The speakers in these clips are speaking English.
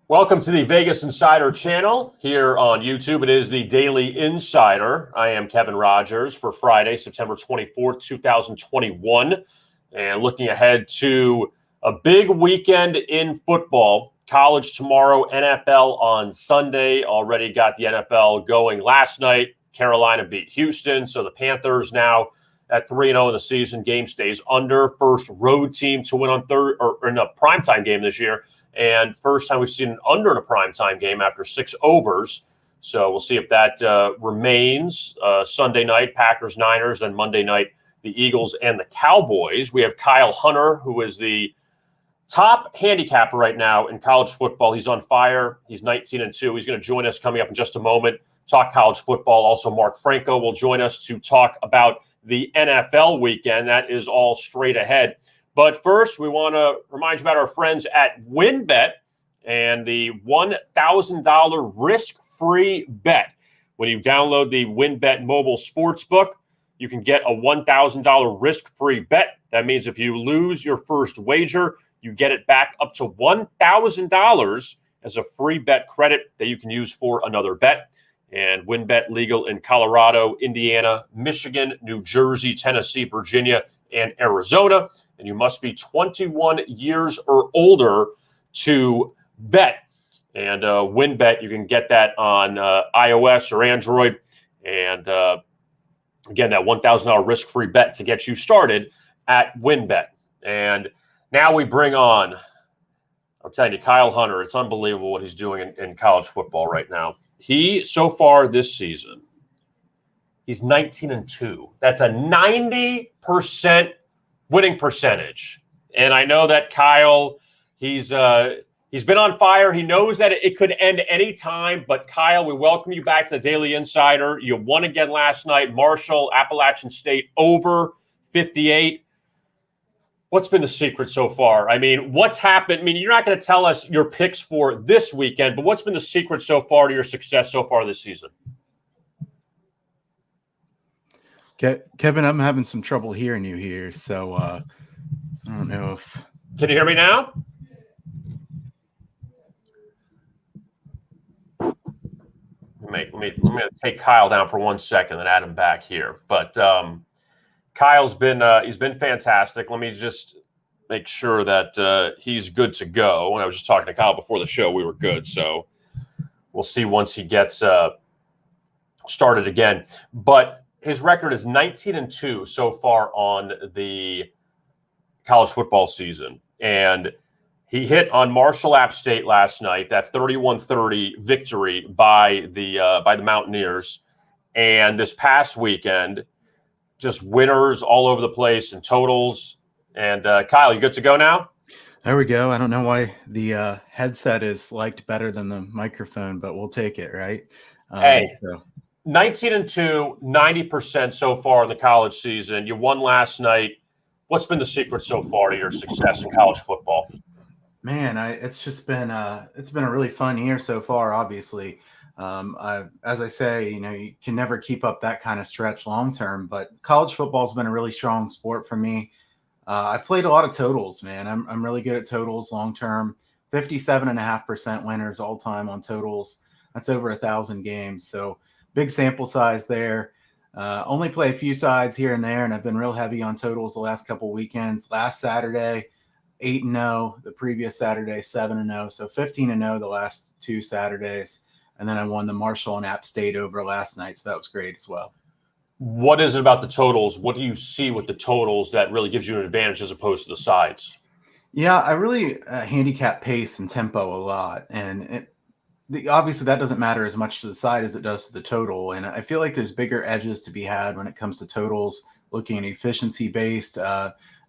Welcome to the Vegas Insider channel here on YouTube. It is the Daily Insider. I am Kevin Rogers for Friday, September 24th, 2021. And looking ahead to a big weekend in football. College tomorrow, NFL on Sunday. Already got the NFL going last night. Carolina beat Houston, so the Panthers now at 3-0 in the season. Game stays under. First road team to win on third or in a primetime game this year. And first time we've seen an under in a primetime game after 6 overs. So we'll see if that remains. Sunday night, Packers-Niners, then Monday night, the Eagles and the Cowboys. We have Kyle Hunter, who is the top handicapper right now in college football. He's on fire. He's 19-2. He's going to join us coming up in just a moment, talk college football. Also, Mark Franco will join us to talk about the NFL weekend. That is all straight ahead. But first, we want to remind you about our friends at WynnBET and the $1,000 risk-free bet. When you download the WynnBET mobile sportsbook, you can get a $1,000 risk-free bet. That means if you lose your first wager, you get it back up to $1,000 as a free bet credit that you can use for another bet. And WynnBET legal in Colorado, Indiana, Michigan, New Jersey, Tennessee, Virginia, and Arizona. And you must be 21 years or older to bet. And WynnBET, you can get that on iOS or Android. And again, that $1,000 risk-free bet to get you started at WynnBET. And now we bring on, I'm telling you, Kyle Hunter. It's unbelievable what he's doing in college football right now. He, so far this season, he's 19-2. That's a 90% winning percentage. And I know that Kyle, he's been on fire. He knows that it could end any time. But Kyle, we welcome you back to the Daily Insider. You won again last night. Marshall, Appalachian State over 58. What's been the secret so far? I mean, what's happened? I mean, you're not going to tell us your picks for this weekend, but what's been the secret so far to your success so far this season? Kevin, I'm having some trouble hearing you here, so I don't know if... Can you hear me now? Let me take Kyle down for 1 second and add him back here. But Kyle's been he's been fantastic. Let me just make sure that he's good to go. When I was just talking to Kyle before the show, we were good. So we'll see once he gets started again. But his record is 19-2 so far on the college football season. And he hit on Marshall App State last night, that 31-30 victory by the Mountaineers. And this past weekend, just winners all over the place and totals. And Kyle, you good to go now? There we go. I don't know why the headset is liked better than the microphone, but we'll take it, right? Hey. 19-2, 90% so far in the college season. You won last night. What's been the secret so far to your success in college football? Man, it's been a really fun year so far. Obviously, as I say, you can never keep up that kind of stretch long term. But college football has been a really strong sport for me. I've played a lot of totals, man. I'm really good at totals long term. 57.5% winners all time on totals. That's over 1,000 games. So big sample size there. Only play a few sides here and there, and I've been real heavy on totals the last couple weekends. Last Saturday, 8-0. The previous Saturday, 7-0. So 15-0 the last 2 Saturdays. And then I won the Marshall and App State over last night, so that was great as well. What is it about the totals? What do you see with the totals that really gives you an advantage as opposed to the sides? Yeah, I really handicap pace and tempo a lot, and obviously that doesn't matter as much to the side as it does to the total. And I feel like there's bigger edges to be had when it comes to totals, looking at efficiency-based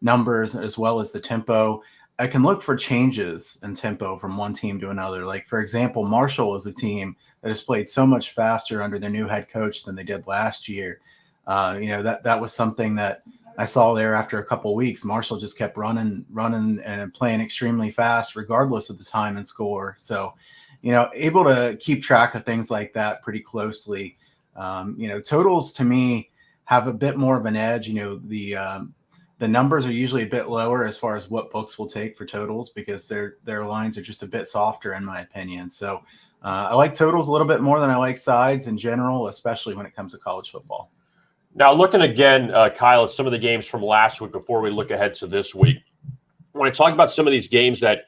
numbers as well as the tempo. I can look for changes in tempo from one team to another. Like, for example, Marshall is a team that has played so much faster under their new head coach than they did last year. That was something that I saw there after a couple of weeks. Marshall just kept running and playing extremely fast, regardless of the time and score. So, able to keep track of things like that pretty closely. Totals to me have a bit more of an edge. The the numbers are usually a bit lower as far as what books will take for totals because their lines are just a bit softer in my opinion. So I like totals a little bit more than I like sides in general, especially when it comes to college football. Now, looking again, Kyle, at some of the games from last week before we look ahead to this week, when I talk about some of these games that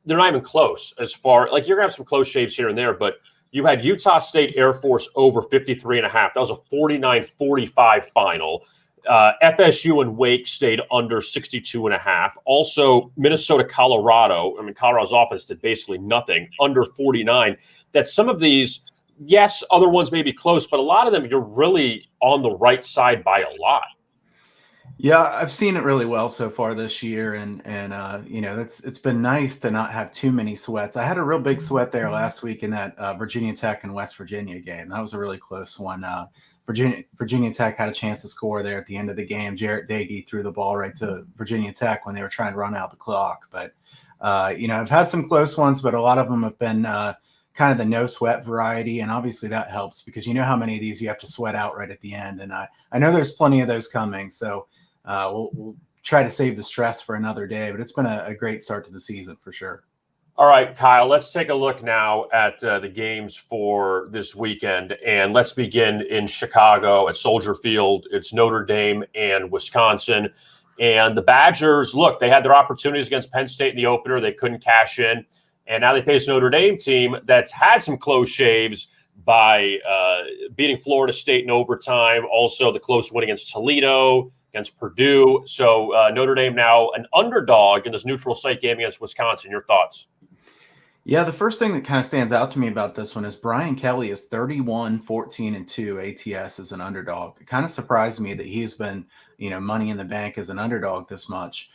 they're not even close as far, like you're going to have some close shaves here and there, but you had Utah State Air Force over 53.5. That was a 49-45 final. FSU and Wake stayed under 62.5. Also, Minnesota, Colorado. I mean, Colorado's offense did basically nothing, under 49. That some of these, yes, other ones may be close, but a lot of them you're really on the right side by a lot. Yeah, I've seen it really well so far this year, and you know, it's been nice to not have too many sweats. I had a real big sweat there last week in that Virginia Tech and West Virginia game. That was a really close one. Virginia Tech had a chance to score there at the end of the game. Jarrett Dagey threw the ball right to Virginia Tech when they were trying to run out the clock. But you know, I've had some close ones, but a lot of them have been kind of the no sweat variety, and obviously that helps because you know how many of these you have to sweat out right at the end, and I know there's plenty of those coming. So. We'll try to save the stress for another day, but it's been a great start to the season for sure. All right, Kyle, let's take a look now at the games for this weekend. And let's begin in Chicago at Soldier Field. It's Notre Dame and Wisconsin. And the Badgers, look, they had their opportunities against Penn State in the opener. They couldn't cash in. And now they face a Notre Dame team that's had some close shaves by beating Florida State in overtime. Also, the close win against Toledo, against Purdue. So Notre Dame now an underdog in this neutral site game against Wisconsin. Your thoughts? Yeah, the first thing that kind of stands out to me about this one is Brian Kelly is 31-14-2 ATS as an underdog. It kind of surprised me that he's been, you know, money in the bank as an underdog this much.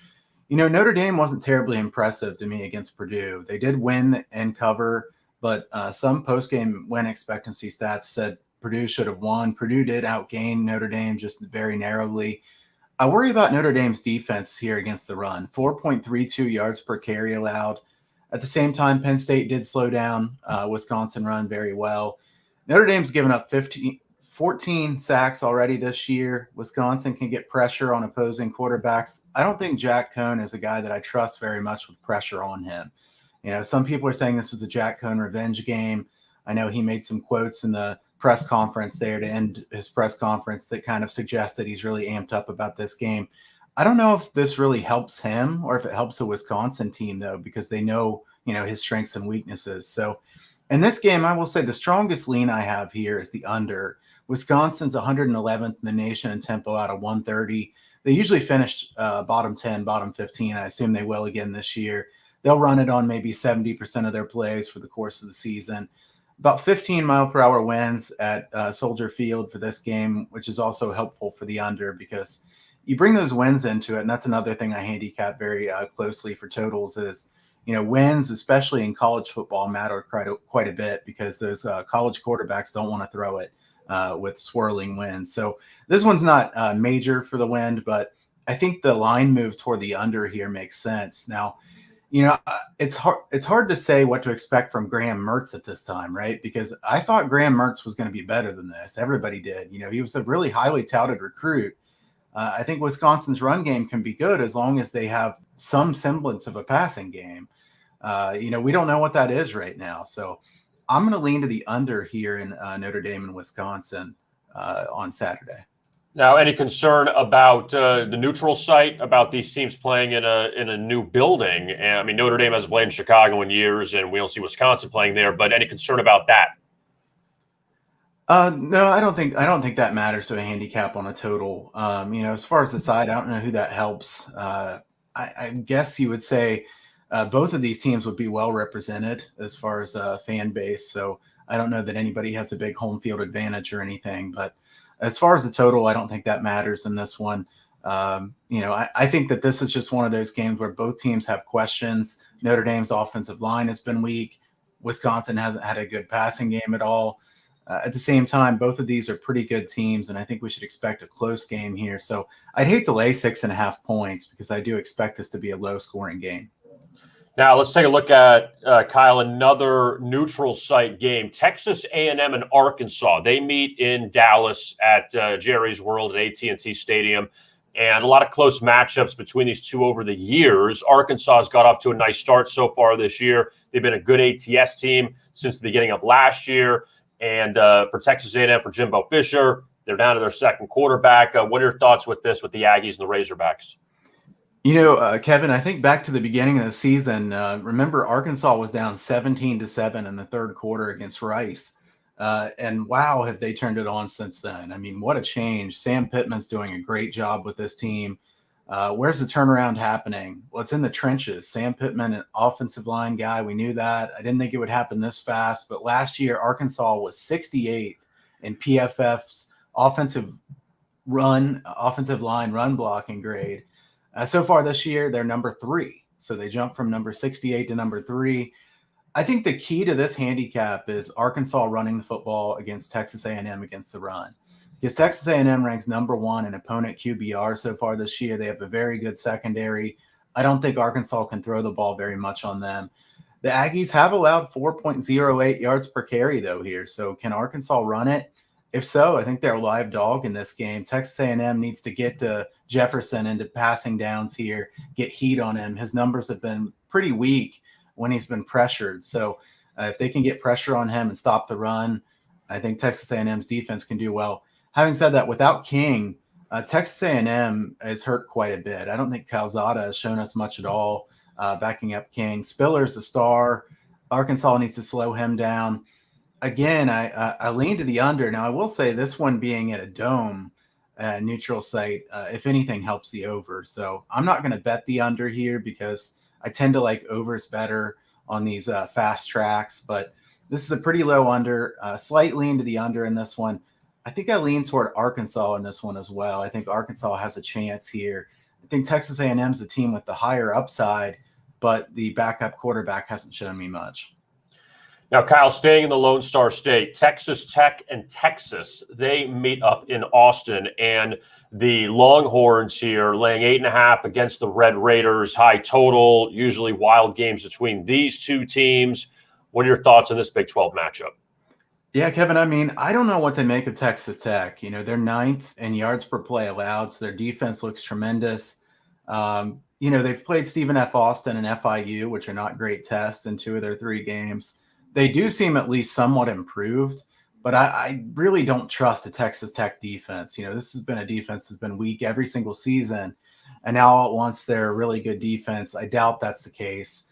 You know, Notre Dame wasn't terribly impressive to me against Purdue. They did win and cover, but some post-game win expectancy stats said Purdue should have won. Purdue did outgain Notre Dame just very narrowly. I worry about Notre Dame's defense here against the run. 4.32 yards per carry allowed. At the same time, Penn State did slow down Wisconsin run very well. Notre Dame's given up 14 sacks already this year. Wisconsin can get pressure on opposing quarterbacks. I don't think Jack Cohn is a guy that I trust very much with pressure on him. You know, some people are saying this is a Jack Cohn revenge game. I know he made some quotes in the press conference there to end his press conference that kind of suggests that he's really amped up about this game. I don't know if this really helps him or if it helps the Wisconsin team, though, because they know, you know, his strengths and weaknesses. So in this game, I will say the strongest lean I have here is the under. Wisconsin's 111th in the nation in tempo out of 130. They usually finish bottom 10, bottom 15. I assume they will again this year. They'll run it on maybe 70% of their plays for the course of the season. About 15 mile per hour winds at Soldier Field for this game, which is also helpful for the under because you bring those winds into it. And that's another thing I handicap very closely for totals is, you know, winds, especially in college football, matter quite a bit because those college quarterbacks don't want to throw it with swirling winds. So this one's not major for the wind, but I think the line move toward the under here makes sense. Now, you know, it's hard to say what to expect from Graham Mertz at this time, right? Because I thought Graham Mertz was going to be better than this. Everybody did. You know, he was a really highly touted recruit. I think Wisconsin's run game can be good as long as they have some semblance of a passing game. You know, we don't know what that is right now. So I'm going to lean to the under here in Notre Dame and Wisconsin on Saturday. Now, any concern about the neutral site, about these teams playing in a new building? And, I mean, Notre Dame hasn't played in Chicago in years, and we don't see Wisconsin playing there. But any concern about that? No, I don't think that matters to a handicap on a total. You know, as far as the side, I don't know who that helps. I guess you would say both of these teams would be well represented as far as fan base. So I don't know that anybody has a big home field advantage or anything, but as far as the total, I don't think that matters in this one. You know, I think that this is just one of those games where both teams have questions. Notre Dame's offensive line has been weak. Wisconsin hasn't had a good passing game at all. At the same time, both of these are pretty good teams, and I think we should expect a close game here. So I'd hate to lay 6.5 points because I do expect this to be a low-scoring game. Now let's take a look at Kyle, another neutral site game. Texas A&M and Arkansas. They meet in Dallas at Jerry's World at AT&T Stadium. and a lot of close matchups between these two over the years. Arkansas has got off to a nice start so far this year. They've been a good ATS team since the beginning of last year. And for Texas A&M, for Jimbo Fisher, they're down to their second quarterback. What are your thoughts with this, with the Aggies and the Razorbacks? Kevin, I think back to the beginning of the season, remember Arkansas was down 17-7 in the third quarter against Rice. And wow, have they turned it on since then. I mean, what a change. Sam Pittman's doing a great job with this team. Where's the turnaround happening? Well, it's in the trenches. Sam Pittman, an offensive line guy. We knew that. I didn't think it would happen this fast. But last year, Arkansas was 68th in PFF's offensive line run blocking grade. So far this year, they're number 3. So they jumped from number 68 to number 3. I think the key to this handicap is Arkansas running the football against Texas A&M against the run. Because Texas A&M ranks number 1 in opponent QBR so far this year. They have a very good secondary. I don't think Arkansas can throw the ball very much on them. The Aggies have allowed 4.08 yards per carry, though, here. So can Arkansas run it? If so, I think they're a live dog in this game. Texas A&M needs to get to Jefferson into passing downs here, get heat on him. His numbers have been pretty weak when he's been pressured. So if they can get pressure on him and stop the run, I think Texas A&M's defense can do well. Having said that, without King, Texas A&M is hurt quite a bit. I don't think Calzada has shown us much at all backing up King. Spiller's the star. Arkansas needs to slow him down. Again, I lean to the under. Now, I will say this one being at a dome neutral site, if anything, helps the over. So I'm not going to bet the under here because I tend to like overs better on these fast tracks. But this is a pretty low under, slight lean to the under in this one. I think I lean toward Arkansas in this one as well. I think Arkansas has a chance here. I think Texas A&M is the team with the higher upside, but the backup quarterback hasn't shown me much. Now, Kyle, staying in the Lone Star State, Texas Tech and Texas, they meet up in Austin, and the Longhorns here laying 8.5 against the Red Raiders, high total, usually wild games between these two teams. What are your thoughts on this Big 12 matchup? Yeah, Kevin, I mean, I don't know what to make of Texas Tech. They're 9th in yards per play allowed, so their defense looks tremendous. They've played Stephen F. Austin and FIU, which are not great tests in 2 of their 3 games. They do seem at least somewhat improved, but I really don't trust the Texas Tech defense. This has been a defense that's been weak every single season, and now all at once they're a really good defense. I doubt that's the case.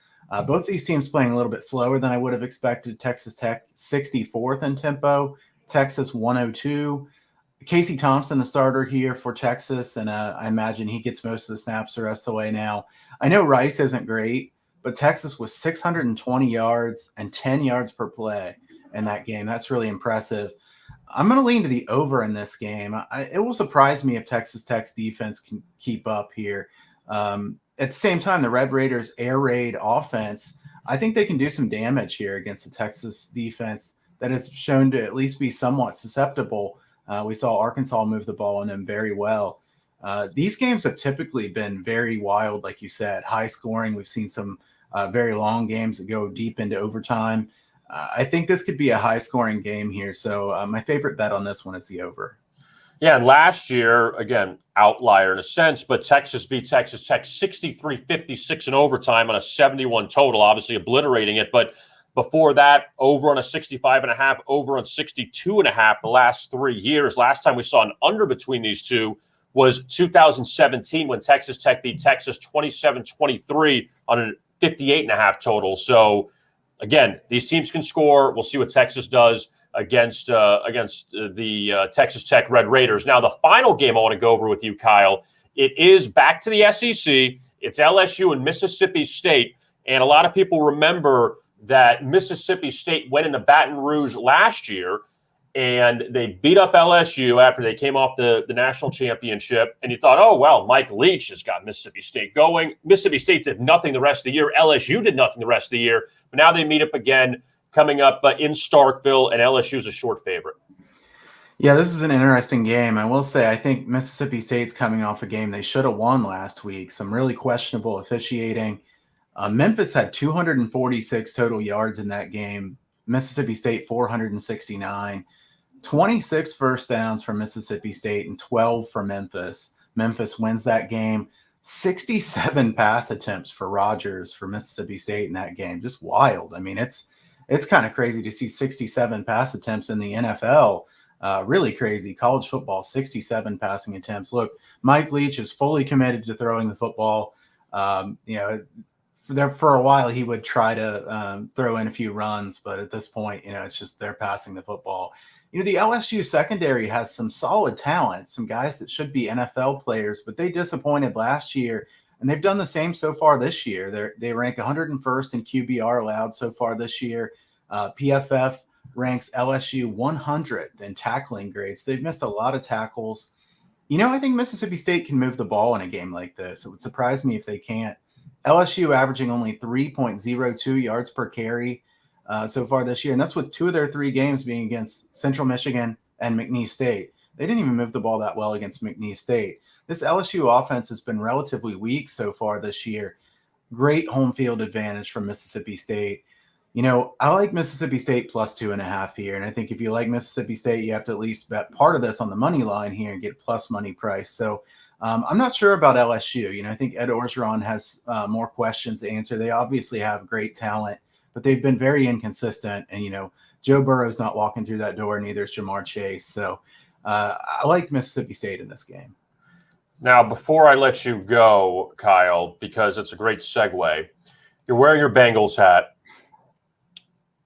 Both these teams playing a little bit slower than I would have expected. Texas Tech 64th in tempo, Texas 102. Casey Thompson, the starter here for Texas, and I imagine he gets most of the snaps the rest of the way now. I know Rice isn't great, but Texas was 620 yards and 10 yards per play in that game. That's really impressive. I'm going to lean to the over in this game. It will surprise me if Texas Tech's defense can keep up here. At the same time, the Red Raiders' air raid offense, I think they can do some damage here against the Texas defense that has shown to at least be somewhat susceptible. We saw Arkansas move the ball on them very well. These games have typically been very wild, like you said, high scoring. We've seen some very long games that go deep into overtime. I think this could be a high scoring game here. So my favorite bet on this one is the over. Yeah, and last year, again, outlier in a sense, but Texas beat Texas Tech 63-56 in overtime on a 71 total, obviously obliterating it. But before that, over on a 65.5, over on 62.5 the last 3 years. Last time we saw an under between these two was 2017 when Texas Tech beat Texas 27-23 on a 58.5 total. So, again, these teams can score. We'll see what Texas does against the Texas Tech Red Raiders. Now, the final game I want to go over with you, Kyle, it is back to the SEC. It's LSU and Mississippi State. And a lot of people remember that Mississippi State went into Baton Rouge last year, and they beat up LSU after they came off the national championship. And you thought, oh, well, Mike Leach has got Mississippi State going. Mississippi State did nothing the rest of the year. LSU did nothing the rest of the year. But now they meet up again coming up in Starkville, and LSU is a short favorite. Yeah, this is an interesting game. I will say I think Mississippi State's coming off a game they should have won last week. Some really questionable officiating. Memphis had 246 total yards in that game. Mississippi State 469. 26 first downs for Mississippi State and 12 for Memphis. Memphis wins that game. 67 pass attempts for Rodgers for Mississippi State in that game. Just wild. I mean, it's kind of crazy to see 67 pass attempts in the NFL. Really crazy. College football, 67 passing attempts. Look, Mike Leach is fully committed to throwing the football. For a while, he would try to throw in a few runs, but at this point, it's just they're passing the football. The LSU secondary has some solid talent, some guys that should be NFL players, but they disappointed last year, and they've done the same so far this year. They rank 101st in QBR allowed so far this year. PFF ranks LSU 100th in tackling grades. They've missed a lot of tackles. I think Mississippi State can move the ball in a game like this. It would surprise me if they can't. LSU averaging only 3.02 yards per carry so far this year. And that's with 2 of their 3 games being against Central Michigan and McNeese State. They didn't even move the ball that well against McNeese State. This LSU offense has been relatively weak so far this year. Great home field advantage from Mississippi State. I like Mississippi State plus 2.5 here. And I think if you like Mississippi State, you have to at least bet part of this on the money line here and get plus money price. So I'm not sure about LSU. I think Ed Orgeron has more questions to answer. They obviously have great talent, but they've been very inconsistent. And, Joe Burrow's not walking through that door, neither is Jamar Chase. So I like Mississippi State in this game. Now, before I let you go, Kyle, because it's a great segue, you're wearing your Bengals hat.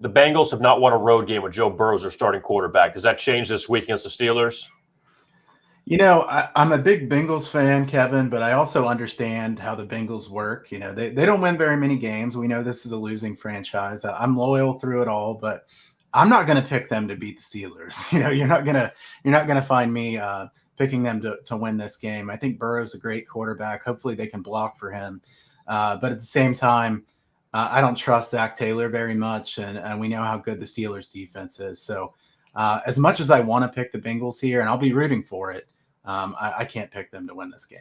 The Bengals have not won a road game with Joe Burrow as their starting quarterback. Does that change this week against the Steelers? I'm a big Bengals fan, Kevin, but I also understand how the Bengals work. They don't win very many games. We know this is a losing franchise. I'm loyal through it all, but I'm not going to pick them to beat the Steelers. You're not going to find me picking them to win this game. I think Burrow's a great quarterback. Hopefully they can block for him. But at the same time, I don't trust Zach Taylor very much, and we know how good the Steelers defense is. So as much as I want to pick the Bengals here, and I'll be rooting for it, I can't pick them to win this game.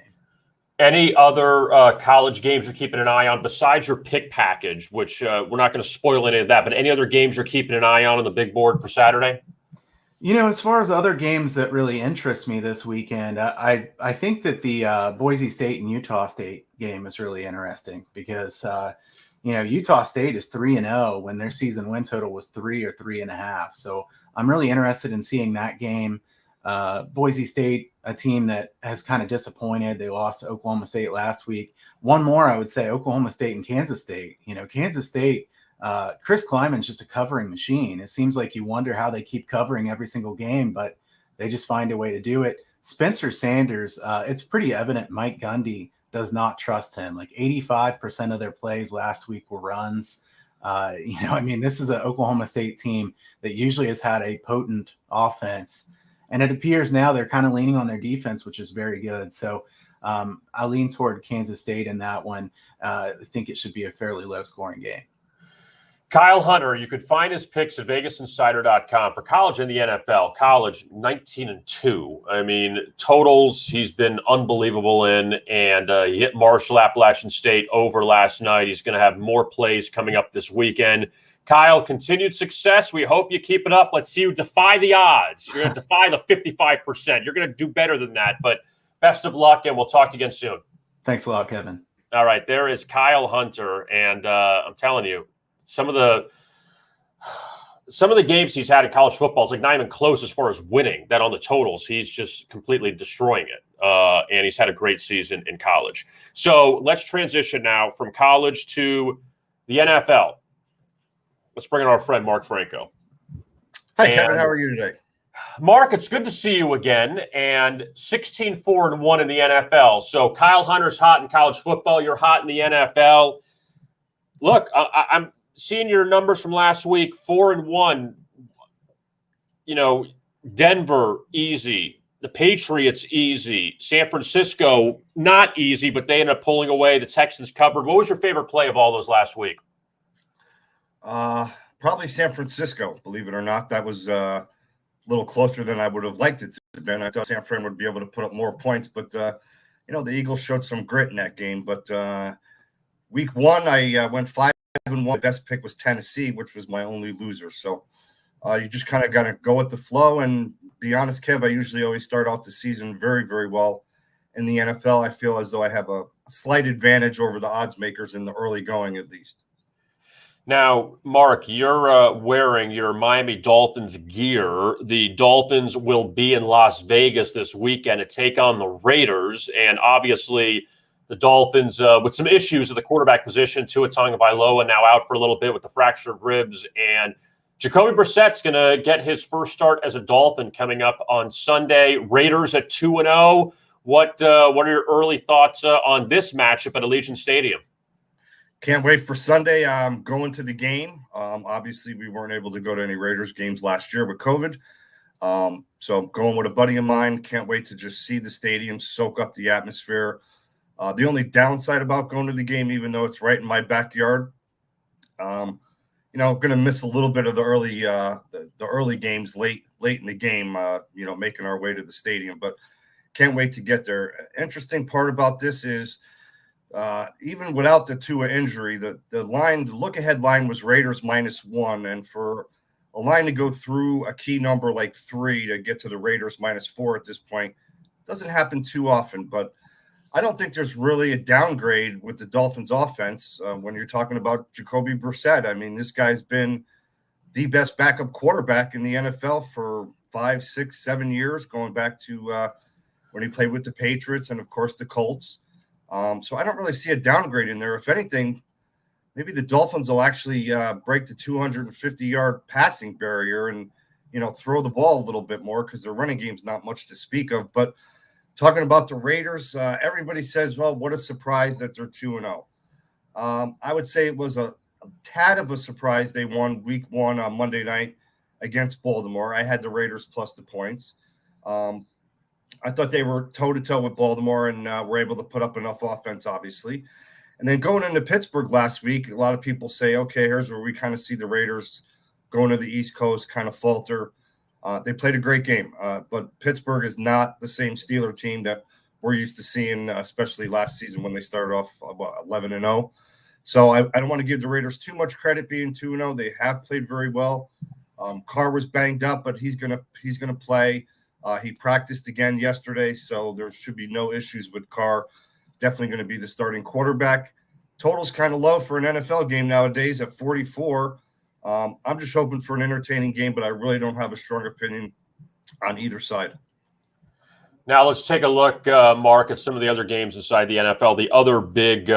Any other college games you're keeping an eye on besides your pick package, which we're not going to spoil any of that, but any other games you're keeping an eye on the big board for Saturday? As far as other games that really interest me this weekend, I think that the Boise State and Utah State game is really interesting because Utah State is 3-0 when their season win total was 3 or 3.5. So I'm really interested in seeing that game. Boise State, a team that has kind of disappointed. They lost to Oklahoma State last week. One more, I would say, Oklahoma State and Kansas State. Kansas State, Chris Kleiman's just a covering machine. It seems like you wonder how they keep covering every single game, but they just find a way to do it. Spencer Sanders, it's pretty evident Mike Gundy does not trust him. Like 85% of their plays last week were runs. This is an Oklahoma State team that usually has had a potent offense. And it appears now they're kind of leaning on their defense, which is very good. So I lean toward Kansas State in that one. I think it should be a fairly low-scoring game. Kyle Hunter, you could find his picks at vegasinsider.com for college and the NFL. College, 19-2. I mean, totals he's been unbelievable in, and he hit Marshall Appalachian State over last night. He's going to have more plays coming up this weekend. Kyle, continued success. We hope you keep it up. Let's see you defy the odds. You're going to defy the 55%. You're going to do better than that, but best of luck, and we'll talk to you again soon. Thanks a lot, Kevin. All right, there is Kyle Hunter, and I'm telling you, some of the games he's had in college football is like not even close as far as winning. That on the totals, he's just completely destroying it. And he's had a great season in college. So let's transition now from college to the NFL. Let's bring in our friend Mark Franco. Hi, Kevin. How are you today? Mark, it's good to see you again. And 16-4-1 in the NFL. So Kyle Hunter's hot in college football. You're hot in the NFL. Look, I'm seeing your numbers from last week, 4-1. Denver, easy. The Patriots, easy. San Francisco, not easy, but they ended up pulling away. The Texans covered. What was your favorite play of all those last week? Probably San Francisco, believe it or not. That was a little closer than I would have liked it to have been. I thought San Fran would be able to put up more points, but the Eagles showed some grit in that game. But week one, I went 5-1. My best pick was Tennessee, which was my only loser. So you just kind of got to go with the flow. And be honest, Kev, I usually always start out the season very, very well. in the NFL, I feel as though I have a slight advantage over the odds makers in the early going, at least. Now, Mark, you're wearing your Miami Dolphins gear. The Dolphins will be in Las Vegas this weekend to take on the Raiders. And obviously, the Dolphins with some issues at the quarterback position. Tua Tagovailoa now out for a little bit with the fractured ribs. And Jacoby Brissett's going to get his first start as a Dolphin coming up on Sunday. Raiders at 2-0. What are your early thoughts on this matchup at Allegiant Stadium? Can't wait for Sunday. I'm going to the game. Obviously, we weren't able to go to any Raiders games last year with COVID. So I'm going with a buddy of mine. Can't wait to just see the stadium, soak up the atmosphere. The only downside about going to the game, even though it's right in my backyard, going to miss a little bit of the early games late in the game, making our way to the stadium. But can't wait to get there. Interesting part about this is even without the Tua injury, the look-ahead line was Raiders -1. And for a line to go through a key number like 3 to get to the Raiders -4 at this point doesn't happen too often. But I don't think there's really a downgrade with the Dolphins offense when you're talking about Jacoby Brissett. I mean, this guy's been the best backup quarterback in the NFL for 5, 6, 7 years, going back to when he played with the Patriots and, of course, the Colts. So I don't really see a downgrade in there. If anything, maybe the Dolphins will actually break the 250-yard passing barrier and, throw the ball a little bit more because their running game's not much to speak of. But talking about the Raiders, everybody says, well, what a surprise that they're 2-0. I would say it was a tad of a surprise they won week 1 on Monday night against Baltimore. I had the Raiders plus the points. I thought they were toe-to-toe with Baltimore and were able to put up enough offense, obviously. And then going into Pittsburgh last week, a lot of people say, okay, here's where we kind of see the Raiders going to the East Coast kind of falter. They played a great game, but Pittsburgh is not the same Steeler team that we're used to seeing, especially last season when they started off 11-0. So I don't want to give the Raiders too much credit being 2-0. They have played very well. Carr was banged up, but he's gonna play. He practiced again yesterday, so there should be no issues with Carr. Definitely going to be the starting quarterback. Total's kind of low for an NFL game nowadays at 44. I'm just hoping for an entertaining game, but I really don't have a strong opinion on either side. Now let's take a look, Mark, at some of the other games inside the NFL. The other big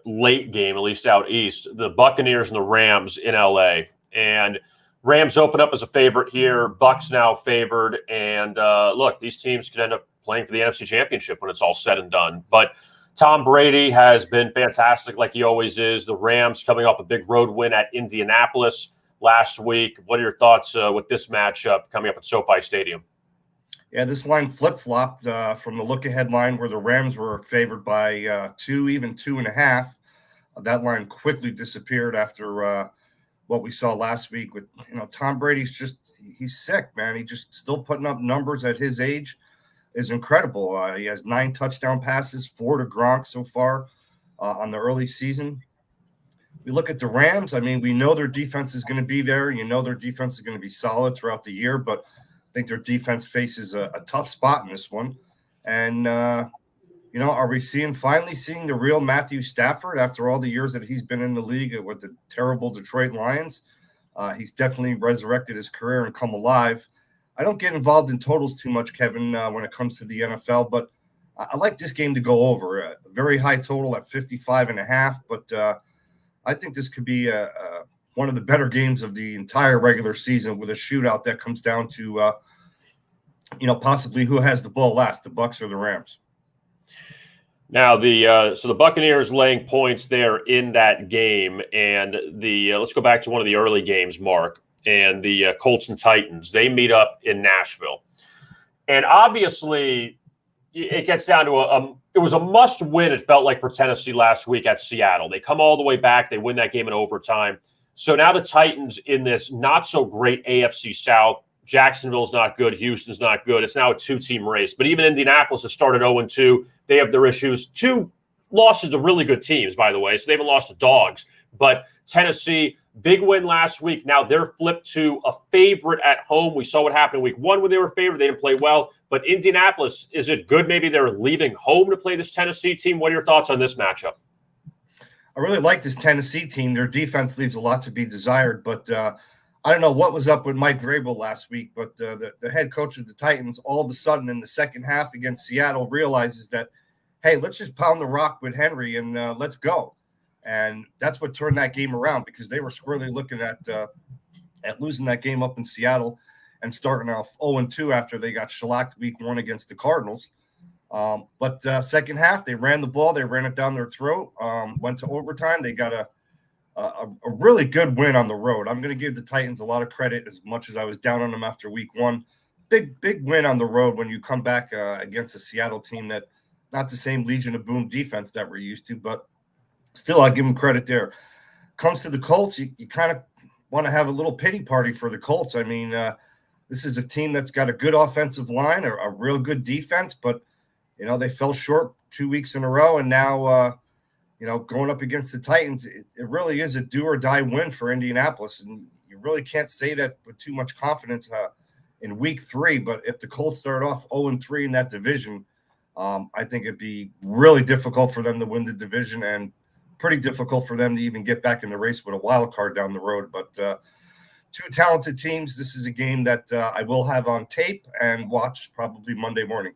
late game, at least out east, the Buccaneers and the Rams in LA. And Rams open up as a favorite here. Bucs now favored. And look, these teams could end up playing for the NFC Championship when it's all said and done. But Tom Brady has been fantastic like he always is. The Rams coming off a big road win at Indianapolis last week. What are your thoughts with this matchup coming up at SoFi Stadium? Yeah, this line flip-flopped from the look-ahead line where the Rams were favored by 2, even 2.5. That line quickly disappeared after what we saw last week with, Tom Brady's he's sick, man. He just still putting up numbers at his age is incredible. He has 9 touchdown passes, 4 to Gronk so far on the early season. We look at the Rams. I mean, we know their defense is going to be there. Their defense is going to be solid throughout the year, but I think their defense faces a tough spot in this one. And, are we finally seeing the real Matthew Stafford after all the years that he's been in the league with the terrible Detroit Lions? He's definitely resurrected his career and come alive. I don't get involved in totals too much, Kevin, when it comes to the NFL, but I like this game to go over. A very high total at 55.5, but I think this could be one of the better games of the entire regular season with a shootout that comes down to, possibly who has the ball last, the Bucs or the Rams. Now so the Buccaneers laying points there in that game, and let's go back to one of the early games, Mark, and the Colts and Titans. They meet up in Nashville, and obviously it gets down to it was a must win. It felt like for Tennessee last week at Seattle. They come all the way back. They win that game in overtime. So now the Titans in this not so great AFC South. Jacksonville's not good. Houston's not good. It's now a 2-team race. But even Indianapolis has started 0-2. They have their issues. 2 losses to really good teams, by the way. So they haven't lost to dogs. But Tennessee, Big win last week. Now they're flipped to a favorite at home. We saw what happened in week 1 when they were favored. They didn't play well. But Indianapolis, is it good maybe they're leaving home to play this Tennessee team? What are your thoughts on this matchup? I really like this Tennessee team. Their defense leaves a lot to be desired, but I don't know what was up with Mike Vrabel last week, but the head coach of the Titans all of a sudden in the second half against Seattle realizes that, hey, let's just pound the rock with Henry and let's go. And that's what turned that game around, because they were squarely looking at losing that game up in Seattle and starting off 0-2 after they got shellacked week 1 against the Cardinals. But second half, they ran the ball. They ran it down their throat, went to overtime. They got a really good win on the road. I'm going to give the Titans a lot of credit, as much as I was down on them after week 1. Big win on the road when you come back against a Seattle team that not the same Legion of Boom defense that we're used to, but still I'll give them credit there. Comes to the Colts, you kind of want to have a little pity party for the Colts. I mean, this is a team that's got a good offensive line, or a real good defense, but they fell short 2 weeks in a row, and now, going up against the Titans, it really is a do-or-die win for Indianapolis, and you really can't say that with too much confidence in week 3. But if the Colts start off 0-3 in that division, I think it'd be really difficult for them to win the division, and pretty difficult for them to even get back in the race with a wild card down the road. But two talented teams. This is a game that I will have on tape and watch probably Monday morning.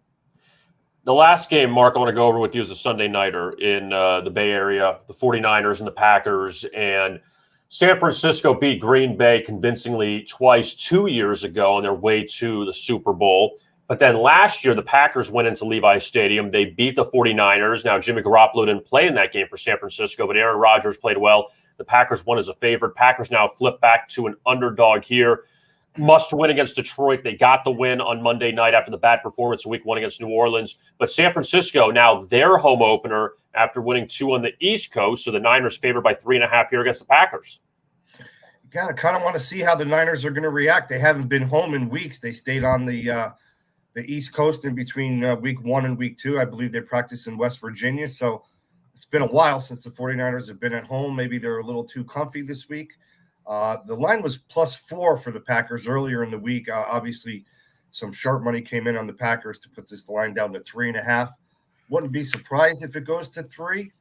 The last game, Mark, I want to go over with you is the Sunday nighter in the Bay Area, the 49ers and the Packers. And San Francisco beat Green Bay convincingly twice 2 years ago on their way to the Super Bowl. But then last year, the Packers went into Levi's Stadium. They beat the 49ers. Now, Jimmy Garoppolo didn't play in that game for San Francisco, but Aaron Rodgers played well. The Packers won as a favorite. Packers now flip back to an underdog here. Must win against Detroit. They got the win on Monday night after the bad performance in week 1 against New Orleans. But San Francisco, now their home opener after winning 2 on the East Coast. So the Niners favored by 3.5 here against the Packers. You kind of want to see how the Niners are going to react. They haven't been home in weeks. They stayed on the East Coast in between week 1 and week 2. I believe they practiced in West Virginia. So it's been a while since the 49ers have been at home. Maybe they're a little too comfy this week. The line was +4 for the Packers earlier in the week. Obviously, some sharp money came in on the Packers to put this line down to 3.5. Wouldn't be surprised if it goes to 3.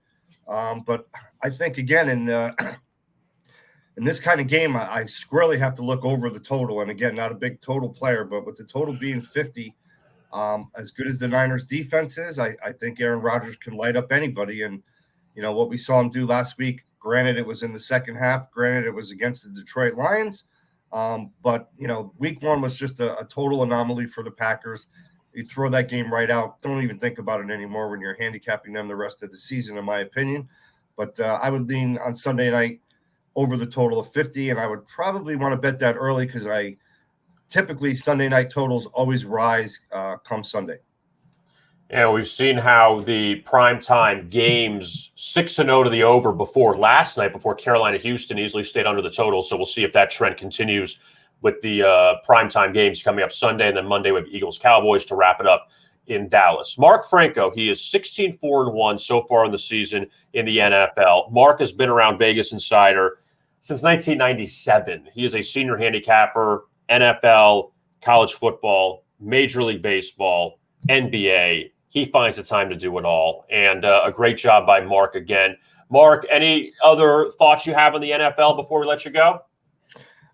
But I think, again, in this kind of game, I squarely have to look over the total. And, again, not a big total player, but with the total being 50, as good as the Niners' defense is, I think Aaron Rodgers can light up anybody. And, what we saw him do last week, granted, it was in the second half. Granted, it was against the Detroit Lions. But, week 1 was just a total anomaly for the Packers. You throw that game right out. Don't even think about it anymore when you're handicapping them the rest of the season, in my opinion. But I would lean on Sunday night over the total of 50, and I would probably want to bet that early, because typically Sunday night totals always rise come Sunday. Yeah, we've seen how the primetime games 6-0 to the over before last night, before Carolina-Houston easily stayed under the total. So we'll see if that trend continues with the primetime games coming up Sunday, and then Monday with Eagles-Cowboys to wrap it up in Dallas. Mark Franco, he is 16-4-1 so far in the season in the NFL. Mark has been around Vegas Insider since 1997. He is a senior handicapper, NFL, college football, Major League Baseball, NBA. He finds the time to do it all. And a great job by Mark again. Mark, any other thoughts you have on the NFL before we let you go?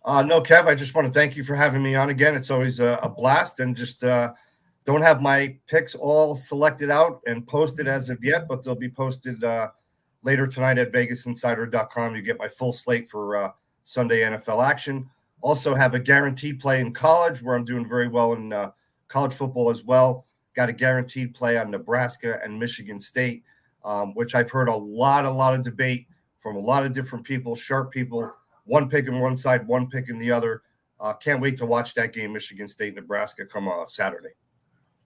No, Kev, I just want to thank you for having me on again. It's always a blast. And just don't have my picks all selected out and posted as of yet, but they'll be posted later tonight at vegasinsider.com. You get my full slate for Sunday NFL action. Also have a guaranteed play in college, where I'm doing very well in college football as well. Got a guaranteed play on Nebraska and Michigan State, which I've heard a lot of debate from a lot of different people, sharp people, one pick on one side, one pick in the other. Can't wait to watch that game, Michigan State, Nebraska, come Saturday.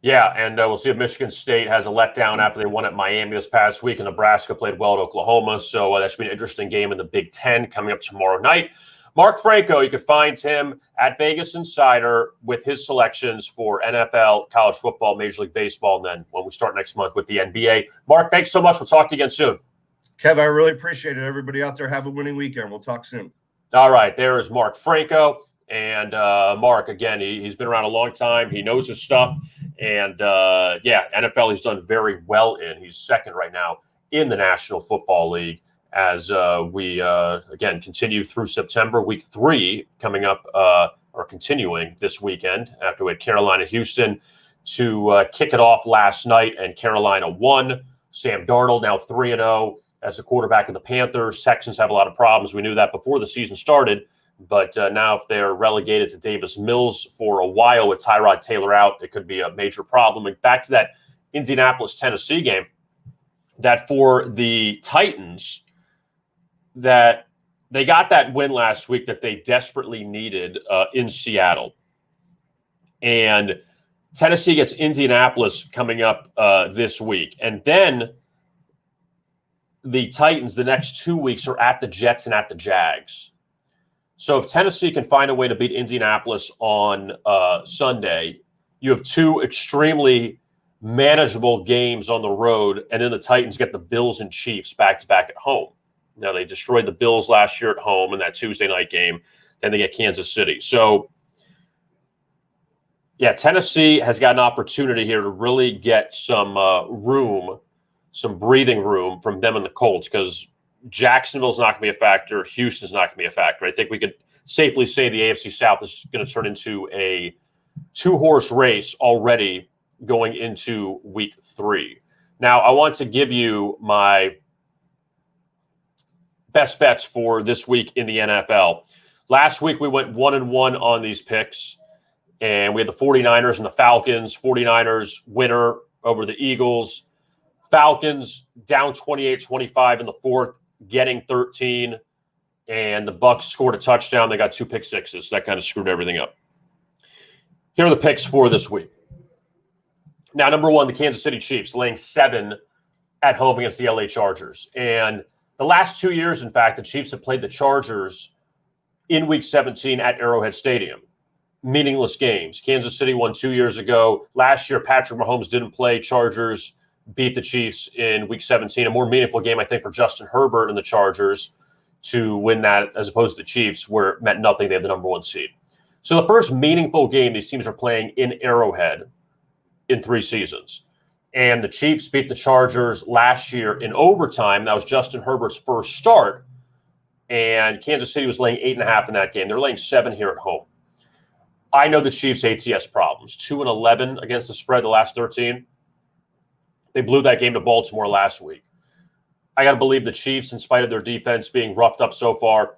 Yeah, and we'll see if Michigan State has a letdown after they won at Miami this past week, and Nebraska played well at Oklahoma. So that should be an interesting game in the Big Ten coming up tomorrow night. Mark Franco, you can find him at Vegas Insider with his selections for NFL, college football, Major League Baseball, and then when we start next month with the NBA. Mark, thanks so much. We'll talk to you again soon. Kev, I really appreciate it. Everybody out there, have a winning weekend. We'll talk soon. All right, there is Mark Franco. And Mark, again, he's been around a long time. He knows his stuff. And, NFL he's done very well in. He's second right now in the National Football League as we, again, continue through September. Week 3 coming up or continuing this weekend after we had Carolina-Houston to kick it off last night. And Carolina won. Sam Darnold now 3-0 as the quarterback of the Panthers. Texans have a lot of problems. We knew that before the season started. But now if they're relegated to Davis Mills for a while with Tyrod Taylor out, it could be a major problem. And back to that Indianapolis-Tennessee game, that for the Titans, that they got that win last week that they desperately needed in Seattle. And Tennessee gets Indianapolis coming up this week. And then the Titans, the next 2 weeks, are at the Jets and at the Jags. So if Tennessee can find a way to beat Indianapolis on Sunday, you have 2 extremely manageable games on the road, and then the Titans get the Bills and Chiefs back-to-back at home. Now, they destroyed the Bills last year at home in that Tuesday night game. Then they get Kansas City. So, yeah, Tennessee has got an opportunity here to really get some room, some breathing room from them and the Colts, because Jacksonville's not going to be a factor. Houston's not going to be a factor. I think we could safely say the AFC South is going to turn into a 2-horse race already going into week 3. Now, I want to give you my best bets for this week in the NFL. Last week, we went 1-1 on these picks, and we had the 49ers and the Falcons. 49ers winner over the Eagles. Falcons down 28-25 in the fourth, getting 13, and the Bucs scored a touchdown. They got 2 pick sixes. That kind of screwed everything up. Here are the picks for this week. Now, number 1, the Kansas City Chiefs laying 7 at home against the LA Chargers. And the last 2 years, in fact, the Chiefs have played the Chargers in Week 17 at Arrowhead Stadium. Meaningless games. Kansas City won 2 years ago. Last year, Patrick Mahomes didn't play. Chargers beat the Chiefs in Week 17. A more meaningful game, I think, for Justin Herbert and the Chargers to win that as opposed to the Chiefs, where it meant nothing. They had the number 1 seed. So the first meaningful game these teams are playing in Arrowhead in 3 seasons. And the Chiefs beat the Chargers last year in overtime. That was Justin Herbert's first start. And Kansas City was laying 8.5 in that game. They're laying 7 here at home. I know the Chiefs' ATS problems. 2-11 against the spread the last 13. They blew that game to Baltimore last week. I got to believe the Chiefs, in spite of their defense being roughed up so far,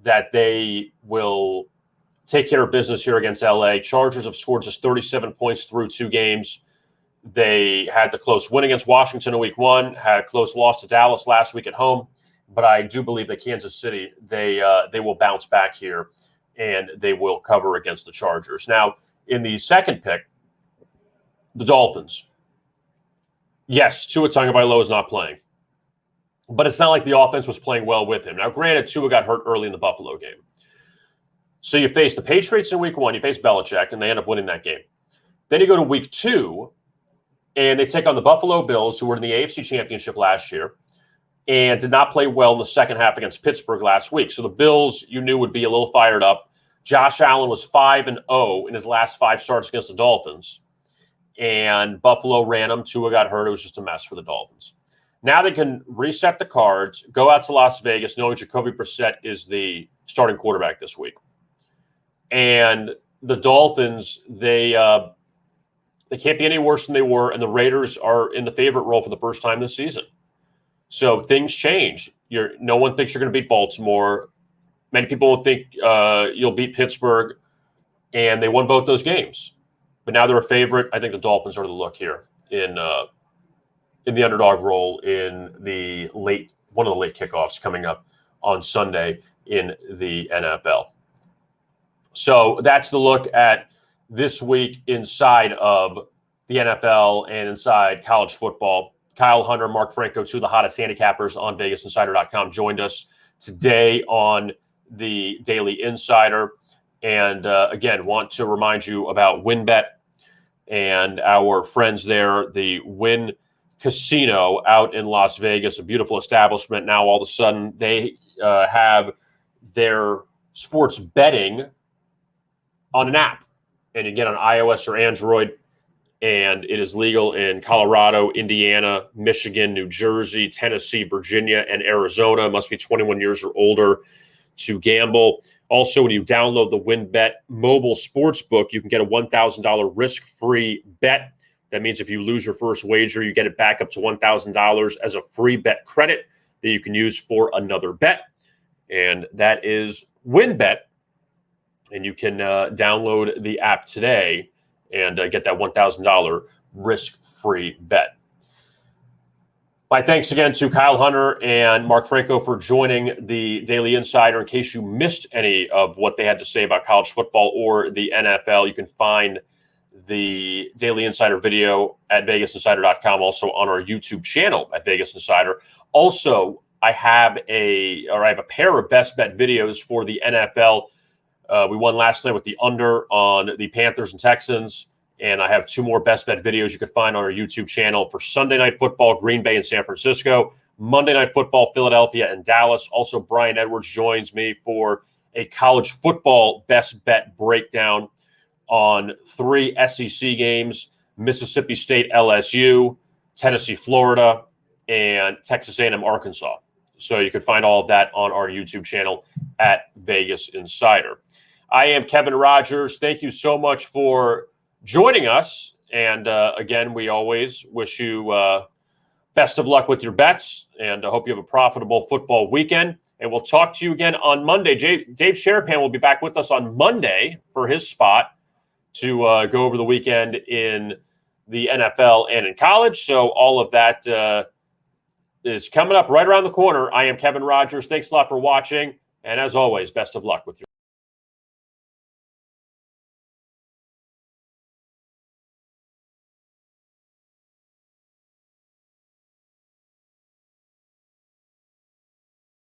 that they will take care of business here against LA. Chargers have scored just 37 points through 2 games. They had the close win against Washington in week 1, had a close loss to Dallas last week at home. But I do believe that Kansas City, they will bounce back here, and they will cover against the Chargers. Now, in the second pick, the Dolphins. Yes, Tua Tagovailoa is not playing. But it's not like the offense was playing well with him. Now, granted, Tua got hurt early in the Buffalo game. So you face the Patriots in week 1, you face Belichick, and they end up winning that game. Then you go to week 2, and they take on the Buffalo Bills, who were in the AFC Championship last year, and did not play well in the second half against Pittsburgh last week. So the Bills, you knew, would be a little fired up. Josh Allen was 5-0 in his last 5 starts against the Dolphins. And Buffalo ran him. Tua got hurt. It was just a mess for the Dolphins. Now they can reset the cards, go out to Las Vegas, knowing Jacoby Brissett is the starting quarterback this week. And the Dolphins, they can't be any worse than they were, and the Raiders are in the favorite role for the first time this season. So things change. No one thinks you're going to beat Baltimore. Many people will think you'll beat Pittsburgh, and they won both those games. But now they're a favorite. I think the Dolphins are the look here in the underdog role in one of the late kickoffs coming up on Sunday in the NFL. So that's the look at this week inside of the NFL and inside college football. Kyle Hunter, Mark Franco, 2 of the hottest handicappers on VegasInsider.com, joined us today on the Daily Insider. And again, want to remind you about WynnBET and our friends there, the Wynn Casino out in Las Vegas, a beautiful establishment. Now, all of a sudden, they have their sports betting on an app, and you get on iOS or Android, and it is legal in Colorado, Indiana, Michigan, New Jersey, Tennessee, Virginia, and Arizona. Must be 21 years or older to gamble. Also, when you download the WynnBET mobile sports book, you can get a $1,000 risk-free bet. That means if you lose your first wager, you get it back up to $1,000 as a free bet credit that you can use for another bet. And that is WynnBET. And you can download the app today and get that $1,000 risk-free bet. My thanks again to Kyle Hunter and Mark Franco for joining the Daily Insider. In case you missed any of what they had to say about college football or the NFL, you can find the Daily Insider video at vegasinsider.com, also on our YouTube channel at Vegas Insider. Also, I have a pair of best bet videos for the NFL. We won last night with the under on the Panthers and Texans. And I have two more best bet videos you can find on our YouTube channel for Sunday Night Football, Green Bay and San Francisco, Monday Night Football, Philadelphia and Dallas. Also, Brian Edwards joins me for a college football best bet breakdown on 3 SEC games: Mississippi State, LSU, Tennessee, Florida, and Texas A&M, Arkansas. So you can find all of that on our YouTube channel at Vegas Insider. I am Kevin Rogers. Thank you so much for joining us. And again, we always wish you best of luck with your bets, and I hope you have a profitable football weekend. And we'll talk to you again on Monday. Dave Sherapan will be back with us on Monday for his spot to go over the weekend in the NFL and in college. So all of that is coming up right around the corner. I am Kevin Rogers. Thanks a lot for watching. And as always, best of luck with your